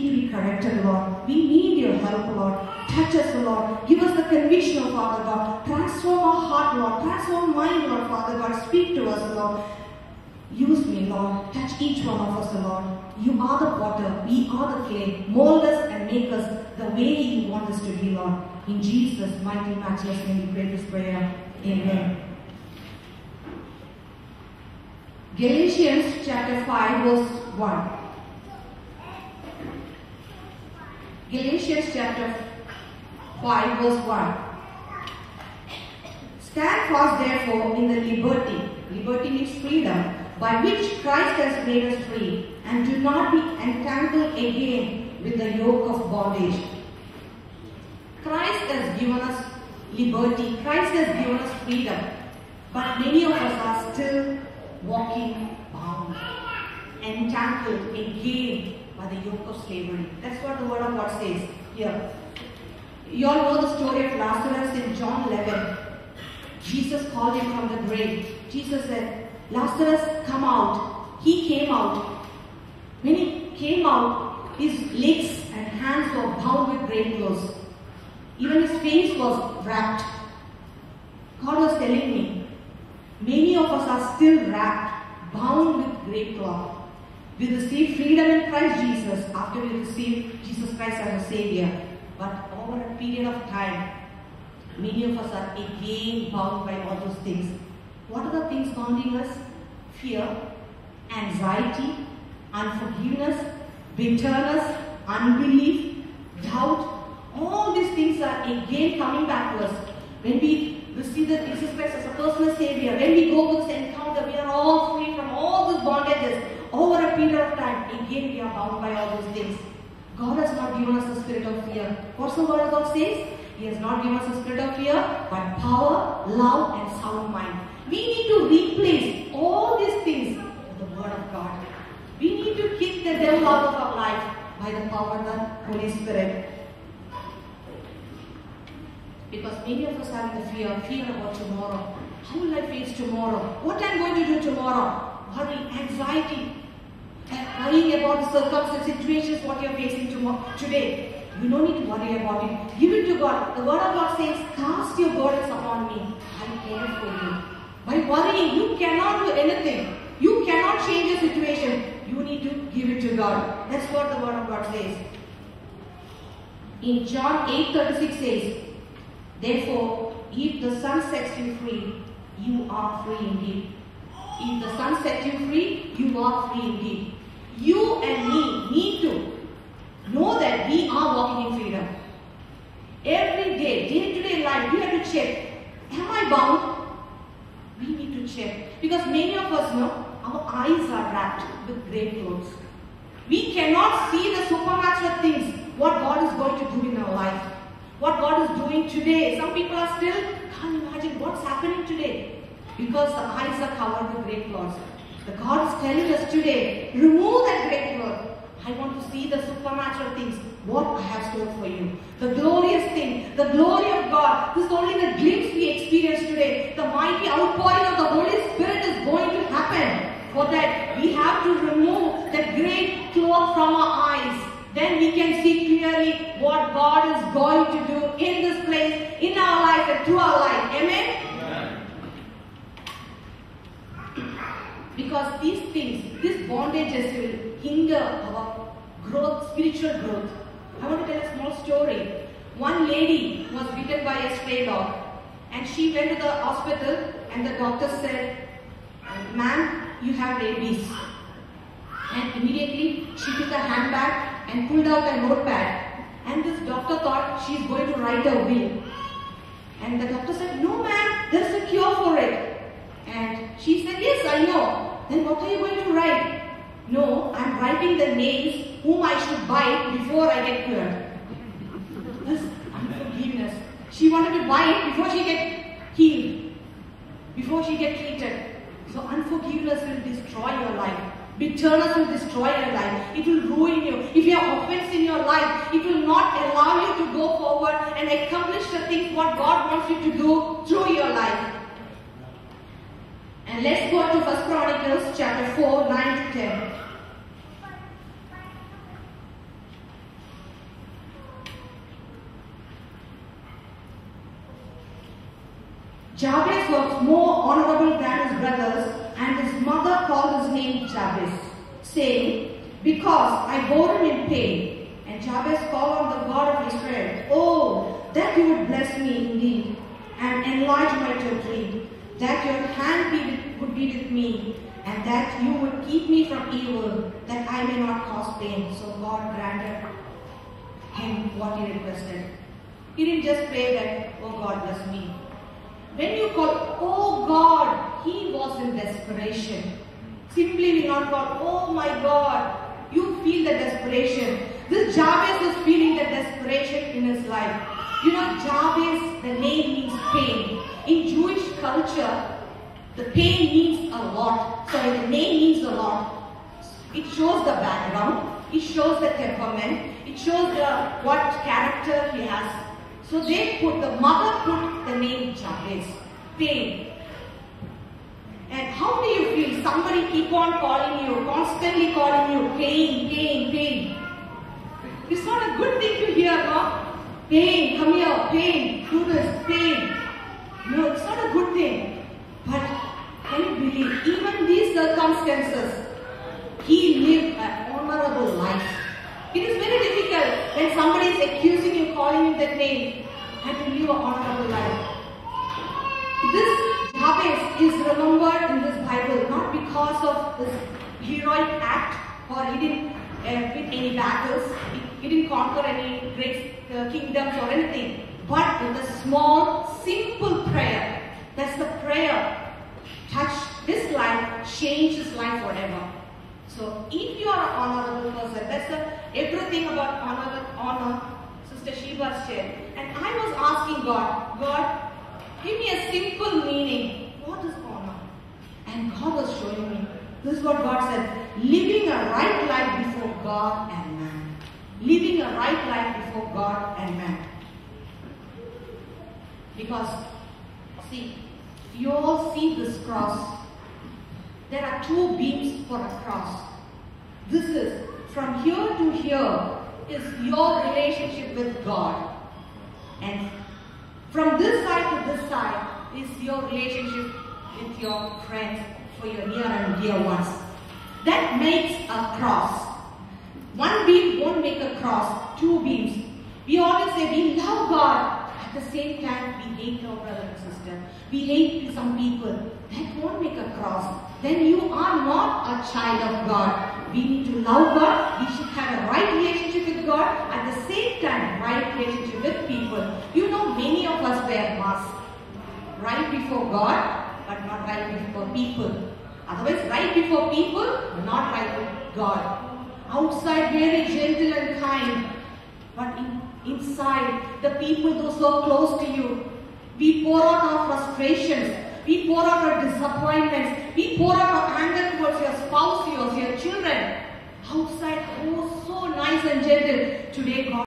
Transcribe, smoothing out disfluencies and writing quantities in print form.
need to be corrected, Lord. We need your help, Lord. Touch us, Lord. Give us the conviction, Father God. Transform our heart, Lord. Transform mind, Lord, Father God. Speak to us, Lord. Use me, Lord. Touch each one of us, Lord. You are the potter. We are the clay. Mold us and make us the way you want us to be, Lord. In Jesus' mighty, matchless name, we pray this prayer. Amen. Galatians chapter 5, verse 1. Galatians chapter 5, verse 1. Stand fast, therefore, in the liberty means freedom, by which Christ has made us free, and do not be entangled again with the yoke of bondage. Christ has given us liberty. Christ has given us freedom. But many of us are still walking bound, entangled again by the yoke of slavery. That's what the word of God says here. You all know the story of Lazarus in John 11. Jesus called him from the grave. Jesus said, Lazarus, come out. He came out. When he came out, his legs and hands were bound with grave clothes. Even his face was wrapped. God was telling me, many of us are still wrapped, bound with grave cloth. We receive freedom in Christ Jesus after we receive Jesus Christ as a Savior. But over a period of time, many of us are again bound by all those things. What are the things bounding us? Fear, anxiety, unforgiveness, bitterness, unbelief, doubt. All these things are again coming back to us. When we receive the Jesus Christ as a personal Savior, when we go to this encounter, we are all free from all these bondages. Over a period of time, again we are bound by all those things. God has not given us a spirit of fear. What's the word of God says? He has not given us a spirit of fear, but power, love, and sound mind. We need to replace all these things with the word of God. We need to kick the devil out of our life by the power of the Holy Spirit. Because many of us have the fear about tomorrow. How will I face tomorrow? What I'm going to do tomorrow? Worry, anxiety, worrying about the circumstances, situations, what you're facing today. You don't need to worry about it. Give it to God. The word of God says, cast your burdens upon me. I care for you. By worrying, you cannot do anything. You cannot change the situation. You need to give it to God. That's what the word of God says. In John 8:36 says, therefore, if the Son sets you free, you are free indeed. If the Son sets you free, you are free indeed. You and me need to know that we are walking in freedom. Every day, day-to-day life, we have to check, am I bound? We need to check. Because many of us know, our eyes are wrapped with grave clothes. We cannot see the supernatural things, what God is going to do in our life. What God is doing today. Some people are still, can't imagine what's happening today. Because the eyes are covered with grave clothes. The God is telling us today, remove that grave cloth. I want to see the supernatural things, what I have stored for you. The glorious thing, the glory of God. This is only the glimpse we experience today. The mighty outpouring of the Holy Spirit is going to happen. For that, we have to remove the grave cloth from our eyes. Then we can see clearly what God is going to do in this place, in our life and through our life. Amen? Because these things, these bondages will hinder our growth, spiritual growth. I want to tell a small story. One lady was bitten by a stray dog, and she went to the hospital, and the doctor said, ma'am, you have rabies. And immediately she took a handbag and pulled out a notepad. And this doctor thought she's going to write a will. And the doctor said, no ma'am, there's a cure for it. And she said, yes, I know. Then what are you going to write? No, I'm writing the names whom I should bite before I get cured. This unforgiveness. She wanted to bite before she get healed, before she get treated. So unforgiveness will destroy your life. Bitterness will destroy your life. It will ruin you. If you have offense in your life, it will not allow you to go forward and accomplish the things what God wants you to do through your life. And let's go to 1 Chronicles chapter 4, 9 to 10. Jabez was more honorable than his brothers, and his mother called his name Jabez, saying, because I bore him in pain. And Jabez called on the God of Israel, oh, that you would bless me indeed, and enlarge my territory, that your hand would be with me, and that you would keep me from evil, that I may not cause pain. So God granted him what he requested. He didn't just pray that, oh God, bless me. When you call, oh God, he was in desperation. Simply we not call, oh my God. You feel the desperation. This Jabez is feeling the desperation in his life. You know, Jabez, the name means pain. In Jewish culture, the pain means a lot. So the name means a lot. It shows the background. It shows the temperament. It shows what character he has. So the mother put the name Jabez. Pain. And how do you feel? Somebody keep on calling you, constantly calling you, pain, pain, pain. It's not a good thing to hear, no? Pain, come here, pain, do this, pain. No, it's not a good thing. But can you believe, even these circumstances, he lived an honorable life. It is very difficult when somebody is accusing you, calling you that name, and to live an honorable life. This Jabez is remembered in this Bible not because of this heroic act, or he didn't win any battles, he didn't conquer any great kingdoms or anything, but with a small, simple prayer. That's the prayer. Touch his life, change his life forever. So if you are an honorable person, that's everything about honor, Sister Shiva's shared. And I was asking God, give me a simple meaning. What is honor? And God was showing me. This is what God said. Living a right life before God and man. Living a right life before God and man. Because, see, you all see this cross. There are two beams for a cross. This is, from here to here, is your relationship with God. And from this side to this side is your relationship with your friends, for your near and dear ones. That makes a cross. One beam won't make a cross, two beams. We always say we love God. At the same time, we hate our brother and sister. We hate some people. That won't make a cross. Then you are not a child of God. We need to love God. We should have a right relationship with God. At the same time, right relationship with people. You know, many of us wear masks. Right before God, but not right before people. Otherwise, right before people, not right with God. Outside, very gentle and kind. But inside, the people who are so close to you, we pour out our frustrations. We pour out our disappointments. We pour out our anger towards your spouse, your children. Outside, oh, so nice and gentle. Today, God